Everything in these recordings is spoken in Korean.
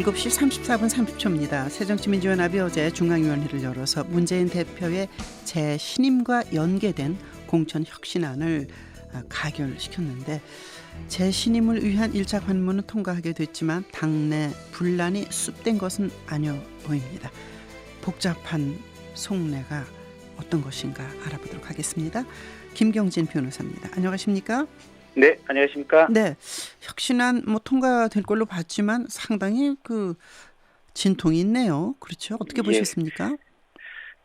7시 34분 30초입니다. 새정치민주연합이 어제 중앙위원회를 열어서 문재인 대표의 재신임과 연계된 공천 혁신안을 가결시켰는데 재신임을 위한 1차 관문은 통과하게 됐지만 당내 분란이 쑥된 것은 아니어 보입니다. 복잡한 속내가 어떤 것인가 알아보도록 하겠습니다. 김경진 변호사입니다. 안녕하십니까? 네, 안녕하십니까? 네, 혁신안 통과될 걸로 봤지만 상당히 진통이 있네요. 그렇죠? 어떻게 보셨습니까?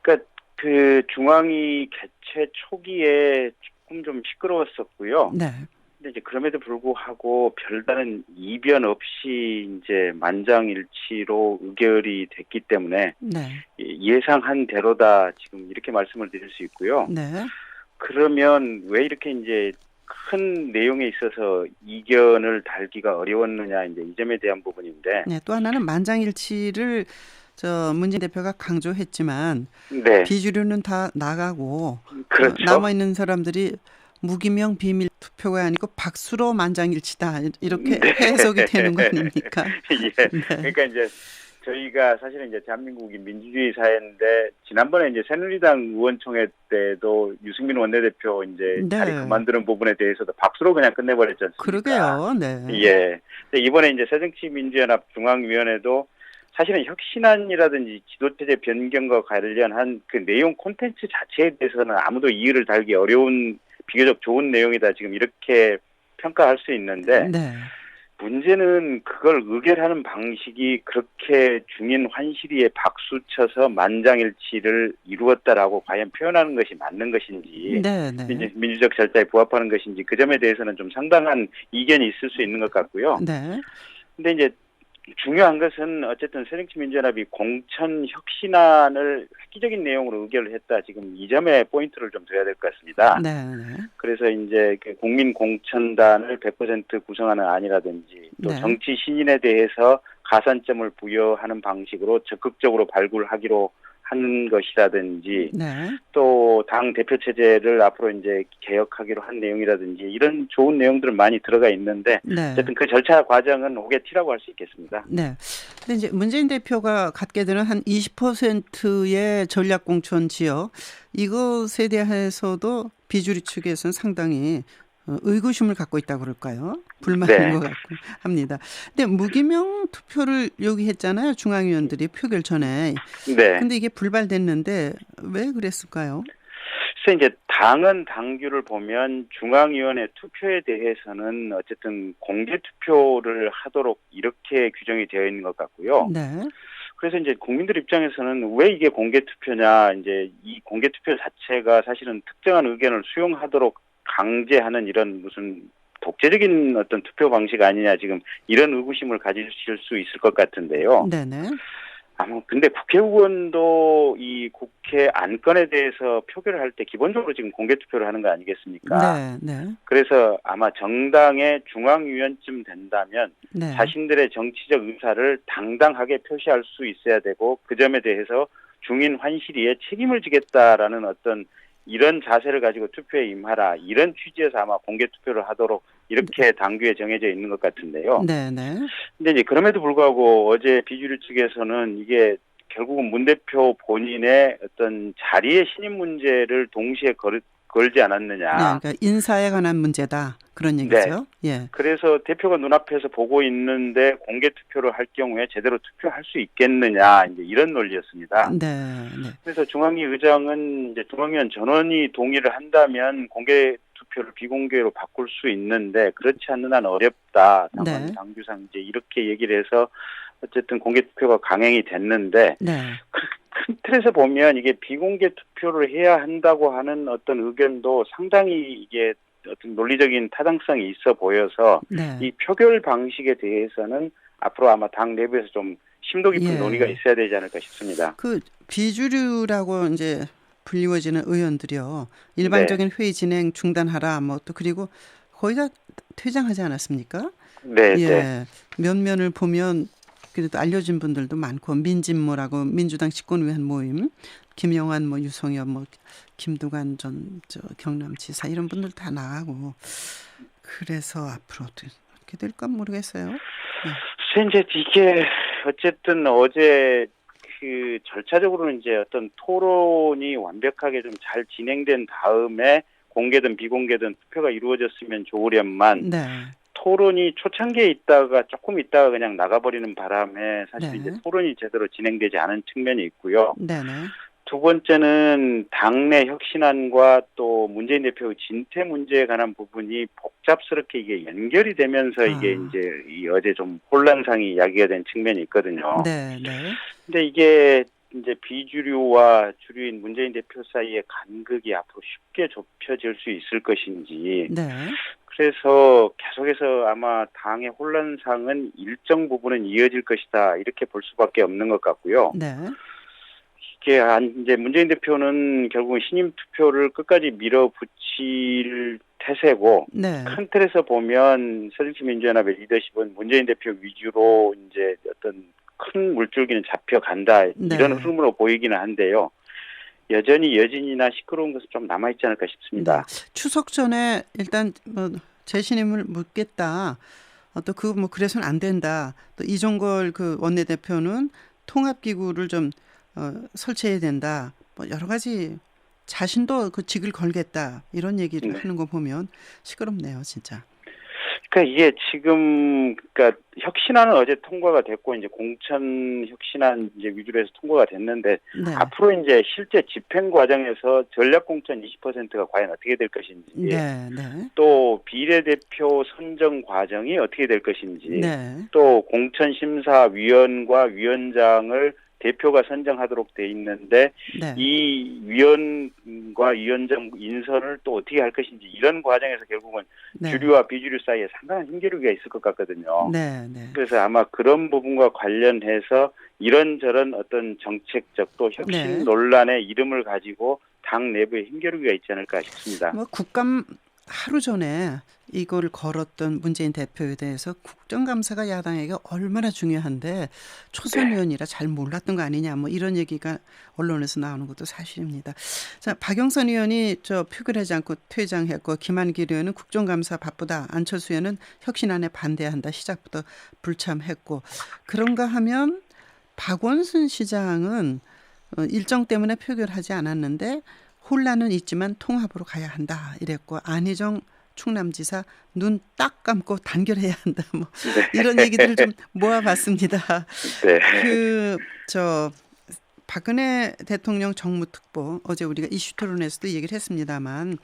그러니까 그 중앙위 개최 초기에 조금 좀 시끄러웠었고요. 네. 근데 이제 그럼에도 불구하고 별다른 이변 없이 이제 만장일치로 의결이 됐기 때문에 네. 예상한 대로다 지금 이렇게 말씀을 드릴 수 있고요. 네. 그러면 왜 이렇게 이제 큰 내용에 있어서 이견을 달기가 어려웠느냐 이제 이 점에 대한 부분인데. 네. 또 하나는 만장일치를 문재인 대표가 강조했지만 네. 비주류는 다 나가고 그렇죠. 남아 있는 사람들이 무기명 비밀 투표가 아니고 박수로 만장일치다 이렇게 네. 해석이 되는 거 아닙니까? 예. 네. 그러니까 이제 저희가 사실은 이제 대한민국이 민주주의 사회인데 지난번에 이제 새누리당 의원총회 때도 유승민 원내대표 이제 네. 자리 그만두는 부분에 대해서도 박수로 그냥 끝내버렸지 않습니까? 그러게요. 네. 예. 근데 이번에 이제 새정치민주연합 중앙위원회도 사실은 혁신안이라든지 지도체제 변경과 관련한 그 내용 콘텐츠 자체에 대해서는 아무도 이의를 달기 어려운 비교적 좋은 내용이다 지금 이렇게 평가할 수 있는데 네. 문제는 그걸 의결하는 방식이 그렇게 중인 환시리에 박수쳐서 만장일치를 이루었다라고 과연 표현하는 것이 맞는 것인지 네. 네. 민주적 절차에 부합하는 것인지 그 점에 대해서는 좀 상당한 이견이 있을 수 있는 것 같고요. 네. 근데 이제 중요한 것은 어쨌든 새정치민주연합이 공천 혁신안을 획기적인 내용으로 의결을 했다. 지금 이 점에 포인트를 좀 둬야 될 것 같습니다. 네. 그래서 이제 국민 공천단을 100% 구성하는 안이라든지 또 네. 정치 신인에 대해서 가산점을 부여하는 방식으로 적극적으로 발굴하기로 한 것이라든지 네. 또 당 대표 체제를 앞으로 이제 개혁하기로 한 내용이라든지 이런 좋은 내용들은 많이 들어가 있는데 네. 어쨌든 그 절차 과정은 오게티라고 할 수 있겠습니다. 네. 근데 이제 문재인 대표가 갖게 되는 한 20%의 전략 공천 지역 이것에 대해서도 비주류 측에서는 상당히 의구심을 갖고 있다고 그럴까요? 불만인 네. 것 같고 합니다. 근데 무기명 투표를 요구했잖아요. 중앙위원들이 표결 전에. 네. 근데 이게 불발됐는데 왜 그랬을까요? 그래서 이제 당은 당규를 보면 중앙위원회 투표에 대해서는 어쨌든 공개 투표를 하도록 이렇게 규정이 되어 있는 것 같고요. 네. 그래서 이제 국민들 입장에서는 왜 이게 공개 투표냐, 이제 이 공개 투표 자체가 사실은 특정한 의견을 수용하도록 강제하는 이런 무슨 독재적인 어떤 투표 방식 아니냐, 지금 이런 의구심을 가지실 수 있을 것 같은데요. 네네. 근데 국회의원도 이 국회 안건에 대해서 표결을 할 때 기본적으로 지금 공개 투표를 하는 거 아니겠습니까? 네. 네. 그래서 아마 정당의 중앙위원쯤 된다면 네. 자신들의 정치적 의사를 당당하게 표시할 수 있어야 되고 그 점에 대해서 중인 환시리에 책임을 지겠다라는 어떤 이런 자세를 가지고 투표에 임하라 이런 취지에서 아마 공개 투표를 하도록 이렇게 당규에 정해져 있는 것 같은데요. 네네. 근데 이제 그럼에도 불구하고 어제 비주류 측에서는 이게 결국은 문 대표 본인의 어떤 자리의 신임 문제를 동시에 걸지 않았느냐. 네, 그러니까 인사에 관한 문제다. 그런 얘기죠. 네. 예. 그래서 대표가 눈앞에서 보고 있는데 공개 투표를 할 경우에 제대로 투표할 수 있겠느냐. 이제 이런 논리였습니다. 네. 네. 그래서 중앙위 의장은 이제 중앙위원 전원이 동의를 한다면 공개 투표를 비공개로 바꿀 수 있는데 그렇지 않는 한 어렵다. 당원 네. 당규상 이제 이렇게 얘기를 해서 어쨌든 공개 투표가 강행이 됐는데 네. 큰 틀에서 보면 이게 비공개 투표를 해야 한다고 하는 어떤 의견도 상당히 이게 어떤 논리적인 타당성이 있어 보여서 네. 이 표결 방식에 대해서는 앞으로 아마 당 내부에서 좀 심도 깊은 예. 논의가 있어야 되지 않을까 싶습니다. 비주류라고 이제 불리워지는 의원들이요. 일반적인 회의 진행 중단하라. 또 그리고 거의 다 퇴장하지 않았습니까? 네, 예. 네. 면면을 보면 그래도 알려진 분들도 많고 민진모라고 민주당 집권위원 모임 김영환 유성엽 김두관 전 경남지사 이런 분들 다 나가고 그래서 앞으로 어떻게 될까 모르겠어요. 네. 이제 이게 어쨌든 어제 그 절차적으로는 이제 어떤 토론이 완벽하게 좀 잘 진행된 다음에 공개든 비공개든 투표가 이루어졌으면 좋으련만 네. 토론이 초창기에 있다가 조금 있다가 그냥 나가버리는 바람에 사실 이제 네. 토론이 제대로 진행되지 않은 측면이 있고요. 네네. 두 번째는 당내 혁신안과 또 문재인 대표의 진퇴 문제에 관한 부분이 복잡스럽게 이게 연결이 되면서 이게 아. 이제 이 어제 좀 혼란상이 야기가 된 측면이 있거든요. 네네. 근데 이게 이제 비주류와 주류인 문재인 대표 사이의 간극이 앞으로 쉽게 좁혀질 수 있을 것인지, 네. 그래서 계속해서 아마 당의 혼란상은 일정 부분은 이어질 것이다 이렇게 볼 수밖에 없는 것 같고요. 네. 이게 이제 문재인 대표는 결국은 신임 투표를 끝까지 밀어붙일 태세고, 네. 큰 틀에서 보면 새정치민주연합의 리더십은 문재인 대표 위주로 이제 어떤 큰 물줄기는 잡혀간다 이런 네. 흐름으로 보이기는 한데요. 여전히 여진이나 시끄러운 것은 좀 남아있지 않을까 네. 싶습니다. 추석 전에 일단 뭐 재신임을 묻겠다. 또 그 뭐 그래서는 안 된다. 또 이종걸 그 원내대표는 통합기구를 좀 설치해야 된다. 뭐 여러 가지 자신도 그 직을 걸겠다. 이런 얘기를 네. 하는 거 보면 시끄럽네요, 진짜. 그러니까 이게 지금 그러니까 혁신안은 어제 통과가 됐고 이제 공천 혁신안 이제 위주로 해서 통과가 됐는데, 네. 앞으로 이제 실제 집행 과정에서 전략 공천 20%가 과연 어떻게 될 것인지, 네. 네. 또 비례대표 선정 과정이 어떻게 될 것인지, 네. 또 공천심사위원과 위원장을 대표가 선정하도록 돼 있는데 네. 이 위원과 위원장 인선을 또 어떻게 할 것인지, 이런 과정에서 결국은 네. 주류와 비주류 사이에 상당한 힘겨루기가 있을 것 같거든요. 네. 네. 그래서 아마 그런 부분과 관련해서 이런저런 어떤 정책적 또 혁신 네. 논란의 이름을 가지고 당 내부에 힘겨루기가 있지 않을까 싶습니다. 뭐 국감 하루 전에 이거를 걸었던 문재인 대표에 대해서 국정감사가 야당에게 얼마나 중요한데 초선 네. 의원이라 잘 몰랐던 거 아니냐, 뭐 이런 얘기가 언론에서 나오는 것도 사실입니다. 자, 박영선 의원이 저 표결하지 않고 퇴장했고, 김한길 의원은 국정감사 바쁘다, 안철수 의원은 혁신안에 반대한다, 시작부터 불참했고, 그런가 하면 박원순 시장은 일정 때문에 표결하지 않았는데 혼란은 있지만 통합으로 가야 한다 이랬고, 안희정 충남지사 눈 딱 감고 단결해야 한다, 뭐 이런 얘기들을 좀 모아봤습니다. 네. 저 박근혜 대통령 정무특보, 어제 우리가 이슈 토론에서도 얘기를 했습니다만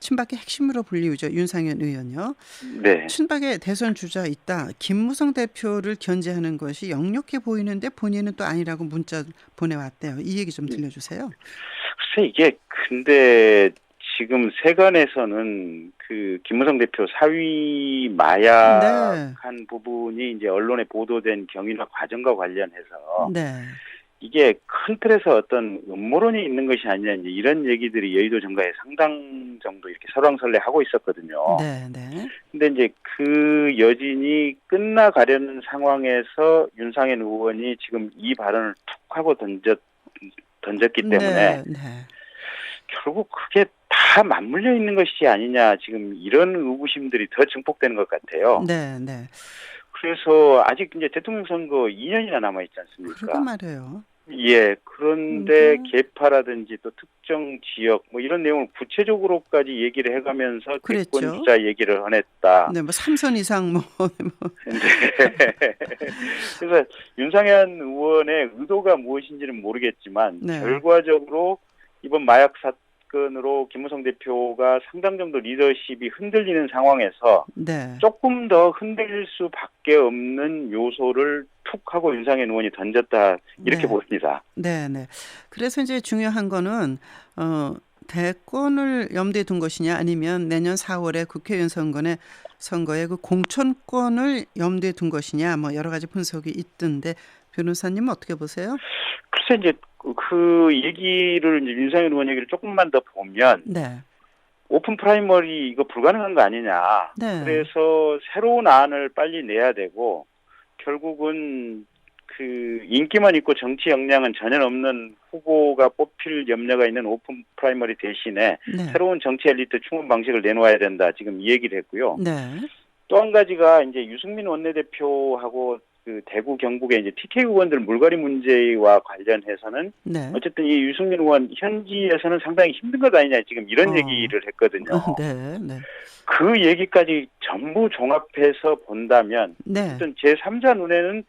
친박의 핵심으로 불리우죠, 윤상현 의원요. 네. 친박의 대선 주자 있다, 김무성 대표를 견제하는 것이 역력해 보이는데 본인은 또 아니라고 문자 보내왔대요. 이 얘기 좀 들려주세요. 글쎄 이게 근데 지금 세간에서는 그 김무성 대표 사위 네. 마약한 부분이 이제 언론에 보도된 경위나 과정과 관련해서 네. 이게 큰 틀에서 어떤 음모론이 있는 것이 아니냐, 이제 이런 얘기들이 여의도 정가에 상당 정도 이렇게 설왕설래하고 있었거든요. 네. 네. 근데 이제 그 여진이 끝나가려는 상황에서 윤상현 의원이 지금 이 발언을 툭 하고 던졌기 때문에 네. 네. 결국 그게 다 맞물려 있는 것이 아니냐, 지금 이런 의구심들이 더 증폭되는 것 같아요. 네. 네. 그래서 아직 이제 대통령 선거 2년이나 남아 있지 그러게 않습니까? 말이에요. 예. 그런데 근데 계파라든지 또 특정 지역 뭐 이런 내용을 구체적으로까지 얘기를 해가면서 대권 그랬죠. 주자 얘기를 해냈다. 네, 뭐 3선 이상 뭐 네. 그래서 윤상현 의원의 의도가 무엇인지는 모르겠지만 네. 결과적으로 이번 마약 사건으로 김무성 대표가 상당 정도 리더십이 흔들리는 상황에서 네. 조금 더 흔들릴 수밖에 없는 요소를 툭 하고 윤상현 의원이 던졌다, 이렇게 네. 보입니다. 네. 네. 그래서 이제 중요한 거는 대권을 염두에 둔 것이냐, 아니면 내년 4월에 국회의원 선거에 그 공천권을 염두에 둔 것이냐, 뭐 여러 가지 분석이 있던데 변호사님은 어떻게 보세요? 글쎄 이제 그 얘기를 이제 윤상현 의원 얘기를 조금만 더 보면 네. 오픈 프라이머리 이거 불가능한 거 아니냐. 네. 그래서 새로운 안을 빨리 내야 되고, 결국은 그 인기만 있고 정치 역량은 전혀 없는 후보가 뽑힐 염려가 있는 오픈 프라이머리 대신에 네. 새로운 정치 엘리트 충원 방식을 내놓아야 된다, 지금 이 얘기를 했고요. 네. 또 한 가지가 이제 유승민 원내대표하고 그 대구 경북의 이제 TK 의원들 물갈이 문제와 관련해서는 네. 어쨌든 이 유승민 의원 현지에서는 상당히 힘든 것 아니냐 지금 이런 얘기를 했거든요. 네, 네, 그 얘기까지 전부 종합해서 본다면 네, 어쨌든 제3자 눈에는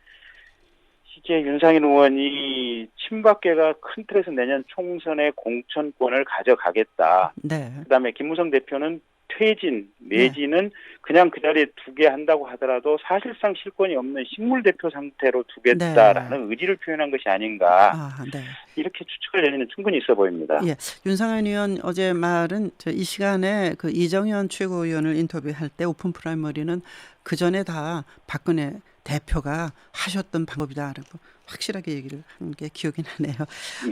이제 윤상현 의원이 친박계가 큰 틀에서 내년 총선의 공천권을 가져가겠다. 네, 그다음에 김무성 대표는 퇴진 네. 내지는 그냥 그 자리에 두게 한다고 하더라도 사실상 실권이 없는 식물 대표 상태로 두겠다라는 의지를 표현한 것이 아닌가 아, 네. 이렇게 추측할 여지는 충분히 있어 보입니다. 예, 윤상현 의원 어제 말은 이 시간에 그 이정현 최고위원을 인터뷰할 때 오픈 프라이머리는 그 전에 다 박근혜 대표가 하셨던 방법이다라고 확실하게 얘기를 한 게 기억이 나네요.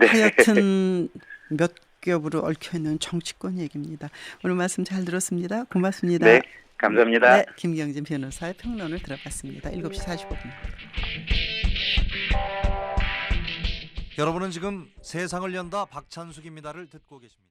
네. 하여튼 몇 겹으로 얽혀 있는 정치권 얘기입니다. 오늘 말씀 잘 들었습니다. 고맙습니다. 네, 감사합니다. 네, 김경진 변호사의 평론을 들어봤습니다. 7시 45분. 여러분은 지금 세상을 연다 박찬숙입니다를 듣고 계십니다.